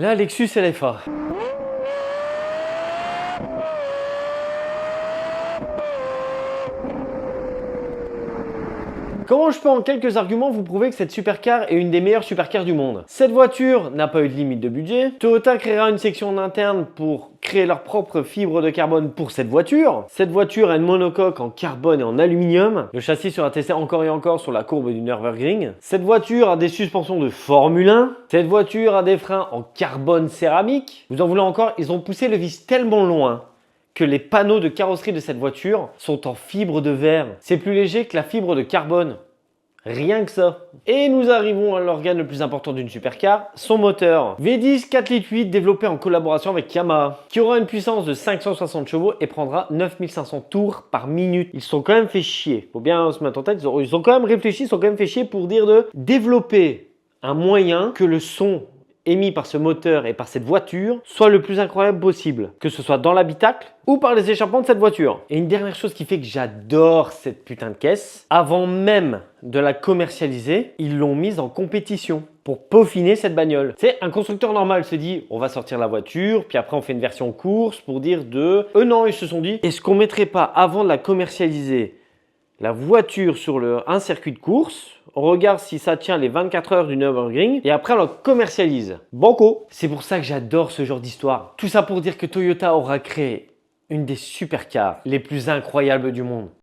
La Lexus LFA. Comment je peux en quelques arguments vous prouver que cette supercar est une des meilleures supercars du monde? Cette voiture n'a pas eu de limite de budget. Toyota créera une section en interne pour créer leur propre fibre de carbone pour cette voiture. Cette voiture a une monocoque en carbone et en aluminium. Le châssis sera testé encore et encore sur la courbe du Nürburgring. Cette voiture a des suspensions de Formule 1. Cette voiture a des freins en carbone céramique. Vous en voulez encore? Ils ont poussé le vice tellement loin que les panneaux de carrosserie de cette voiture sont en fibre de verre. C'est plus léger que la fibre de carbone. Rien que ça. Et nous arrivons à l'organe le plus important d'une supercar, son moteur. V10 4,8 litres développé en collaboration avec Yamaha, qui aura une puissance de 560 chevaux et prendra 9500 tours par minute. Ils se sont quand même fait chier. Faut bien se mettre en tête, ils ont quand même réfléchi, ils se sont quand même fait chier pour dire de développer un moyen que le son émis par ce moteur et par cette voiture soit le plus incroyable possible, que ce soit dans l'habitacle ou par les échappements de cette voiture. Et une dernière chose qui fait que j'adore cette putain de caisse, avant même de la commercialiser, ils l'ont mise en compétition pour peaufiner cette bagnole. C'est un constructeur normal se dit on va sortir la voiture, puis après on fait une version course pour dire de... Eux non, ils se sont dit est-ce qu'on mettrait pas avant de la commercialiser la voiture sur un circuit de course, on regarde si ça tient les 24 heures du Nürburgring et après on la commercialise. Banco. C'est pour ça que j'adore ce genre d'histoire. Tout ça pour dire que Toyota aura créé une des supercars les plus incroyables du monde.